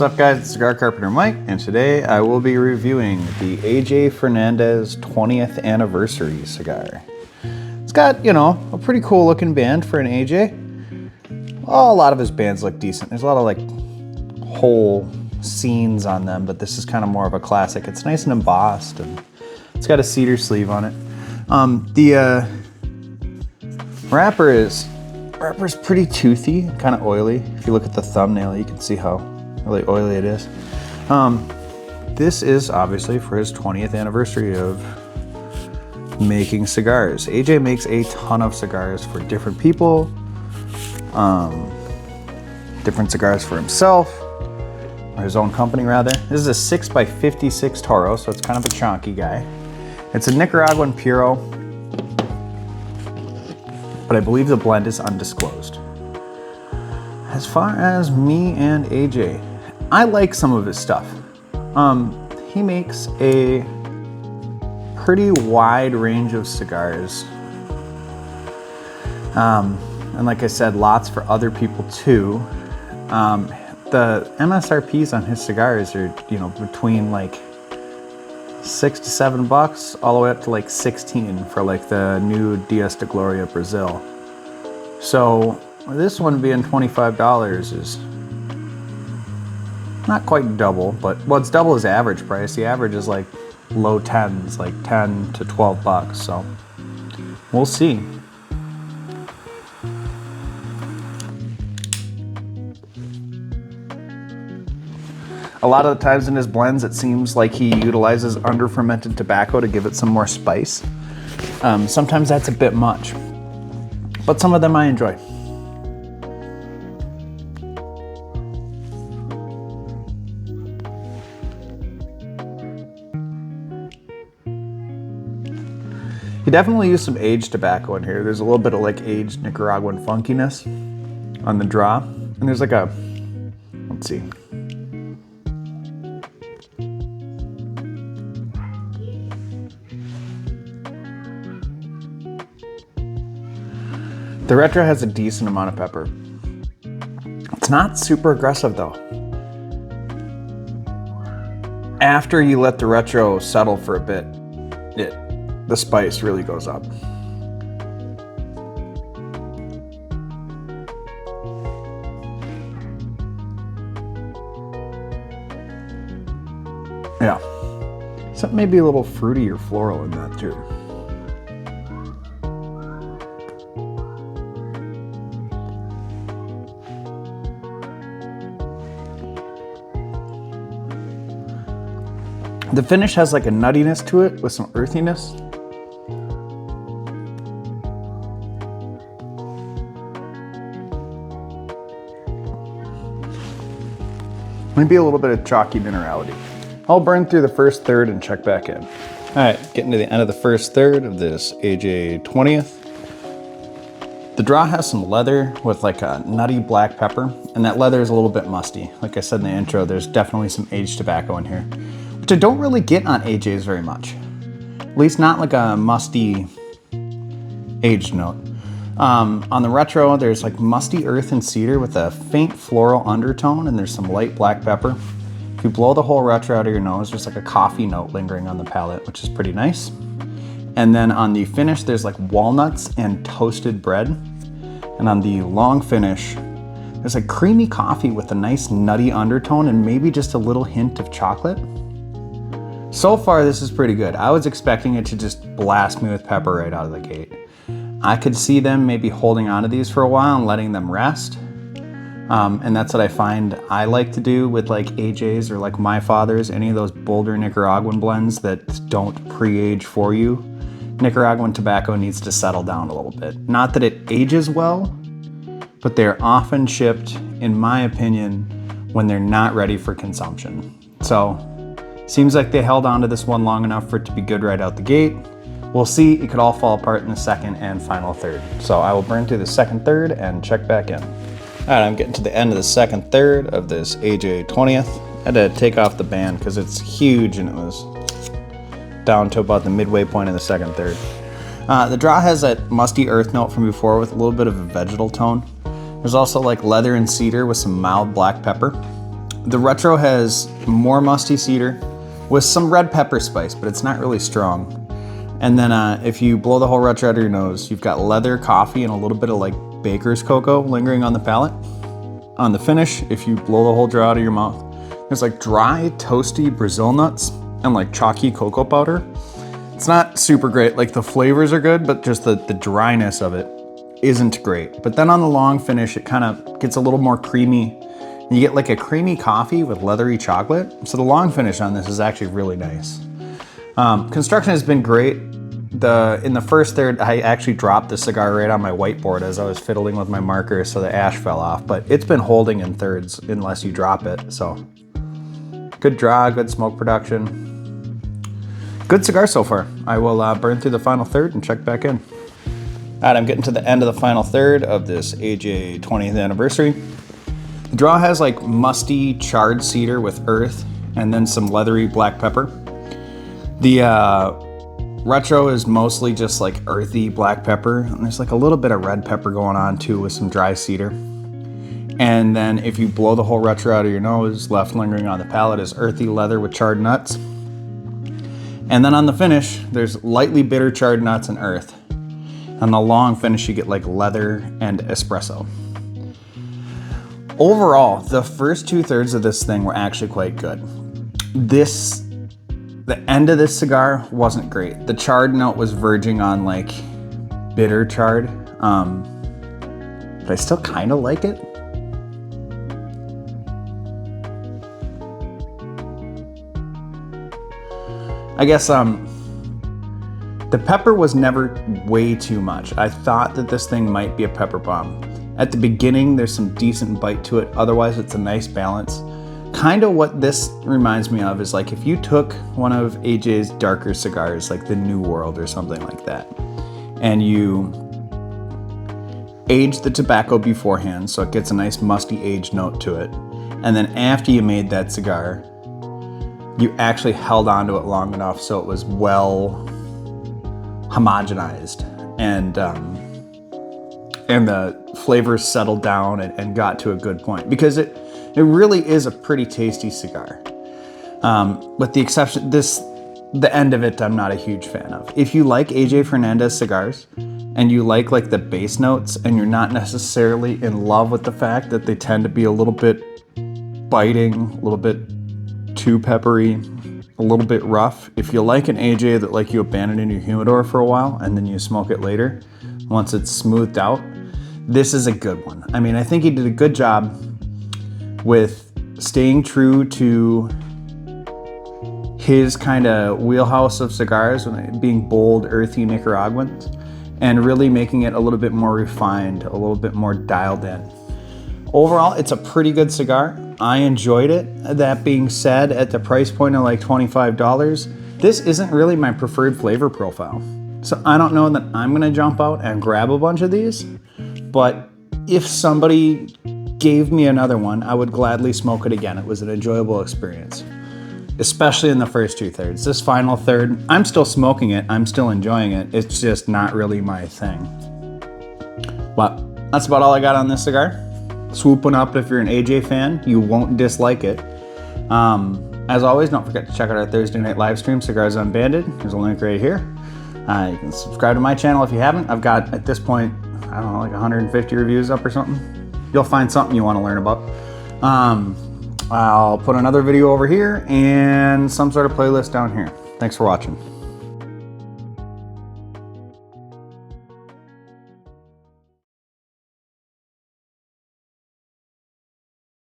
What's up guys, it's Cigar Carpenter Mike, and today I will be reviewing the AJ Fernandez 20th anniversary cigar. It's got, you know, a pretty cool looking band for an AJ. Oh, a lot of his bands look decent. There's a lot of like whole scenes on them, but this is kind of more of a classic. It's nice and embossed, and it's got a cedar sleeve on it. The wrapper's pretty toothy, kind of oily. If you look at the thumbnail, you can see how really oily it is. This is obviously for his 20th anniversary of making cigars. AJ makes a ton of cigars for different people, different cigars for himself, or his own company rather. This is a 6x56 Toro, so it's kind of a chonky guy. It's a Nicaraguan Puro, but I believe the blend is undisclosed. As far as me and AJ, I like some of his stuff. He makes a pretty wide range of cigars. And like I said, lots for other people too. The MSRPs on his cigars are, you know, between like $6 to $7, all the way up to like 16 for like the new Dias de Gloria Brazil. So this one being $25 is not quite double, but well, it's double his average price. The average is like low 10s, like 10 to 12 bucks. So we'll see. A lot of the times in his blends, it seems like he utilizes under-fermented tobacco to give it some more spice. Sometimes that's a bit much, but some of them I enjoy. He definitely used some aged tobacco in here. There's a little bit of like aged Nicaraguan funkiness on the draw. And there's like a, let's see. The retro has a decent amount of pepper. It's not super aggressive though. After you let the retro settle for a bit, the spice really goes up. Yeah. So maybe a little fruity or floral in that too. The finish has like a nuttiness to it with some earthiness. Maybe a little bit of chalky minerality. I'll burn through the first third and check back in. All right, getting to the end of the first third of this AJ 20th. The draw has some leather with like a nutty black pepper, and that leather is a little bit musty. Like I said in the intro, there's definitely some aged tobacco in here, which I don't really get on AJs very much. At least not like a musty aged note. On the retro, there's like musty earth and cedar with a faint floral undertone, and there's some light black pepper. If you blow the whole retro out of your nose, there's like a coffee note lingering on the palate, which is pretty nice. And then on the finish, there's like walnuts and toasted bread. And on the long finish, there's like creamy coffee with a nice nutty undertone and maybe just a little hint of chocolate. So far, this is pretty good. I was expecting it to just blast me with pepper right out of the gate. I could see them maybe holding on to these for a while and letting them rest. And that's what I find I like to do with like AJs or like My Father's, any of those bolder Nicaraguan blends that don't pre-age for you. Nicaraguan tobacco needs to settle down a little bit. Not that it ages well, but they're often shipped, in my opinion, when they're not ready for consumption. So, seems like they held on to this one long enough for it to be good right out the gate. We'll see, it could all fall apart in the second and final third. So I will burn through the second third and check back in. All right, I'm getting to the end of the second third of this AJ 20th. I had to take off the band because it's huge and it was down to about the midway point of the second third. The draw has that musty earth note from before with a little bit of a vegetal tone. There's also like leather and cedar with some mild black pepper. The Retro has more musty cedar with some red pepper spice, but it's not really strong. And then if you blow the whole Retro out of your nose, you've got leather, coffee, and a little bit of like baker's cocoa lingering on the palate. On the finish, if you blow the whole jar out of your mouth, there's like dry, toasty Brazil nuts and like chalky cocoa powder. It's not super great. Like the flavors are good, but just the dryness of it isn't great. But then on the long finish, it kind of gets a little more creamy. You get like a creamy coffee with leathery chocolate. So the long finish on this is actually really nice. Construction has been great. In the first third, I actually dropped the cigar right on my whiteboard as I was fiddling with my marker, so the ash fell off, but it's been holding in thirds unless you drop it. So good draw, good smoke production. Good cigar so far. I will burn through the final third and check back in. All right, I'm getting to the end of the final third of this AJ 20th anniversary. The draw has like musty charred cedar with earth and then some leathery black pepper. The Retro is mostly just like earthy black pepper, and there's like a little bit of red pepper going on too with some dry cedar. And then if you blow the whole Retro out of your nose, left lingering on the palate is earthy leather with charred nuts. And then on the finish, there's lightly bitter charred nuts and earth. On the long finish, you get like leather and espresso. Overall, the first 2/3 of this thing were actually quite good. The end of this cigar wasn't great. The charred note was verging on like bitter charred, but I still kind of like it. I guess the pepper was never way too much. I thought that this thing might be a pepper bomb. At the beginning, there's some decent bite to it. Otherwise, it's a nice balance. Kind of what this reminds me of is like if you took one of AJ's darker cigars, like the New World or something like that, and you aged the tobacco beforehand so it gets a nice musty aged note to it, and then after you made that cigar, you actually held onto it long enough so it was well homogenized and the flavors settled down and got to a good point, because it really is a pretty tasty cigar. With the exception, the end of it, I'm not a huge fan of. If you like AJ Fernandez cigars and you like the base notes and you're not necessarily in love with the fact that they tend to be a little bit biting, a little bit too peppery, a little bit rough. If you like an AJ that like you abandon in your humidor for a while and then you smoke it later, once it's smoothed out, this is a good one. I mean, I think he did a good job with staying true to his kind of wheelhouse of cigars, being bold, earthy Nicaraguans, and really making it a little bit more refined, a little bit more dialed in. Overall, it's a pretty good cigar. I enjoyed it. That being said, at the price point of like $25, this isn't really my preferred flavor profile. So I don't know that I'm gonna jump out and grab a bunch of these, but if somebody gave me another one, I would gladly smoke it again. It was an enjoyable experience, especially in the first 2/3. This final third, I'm still smoking it, I'm still enjoying it. It's just not really my thing. But that's about all I got on this cigar. Swoop one up if you're an AJ fan. You won't dislike it. As always, don't forget to check out our Thursday night live stream, Cigars Unbanded. There's a link right here. You can subscribe to my channel if you haven't. I've got, at this point, I don't know, like 150 reviews up or something. You'll find something you want to learn about. I'll put another video over here and some sort of playlist down here. Thanks for watching.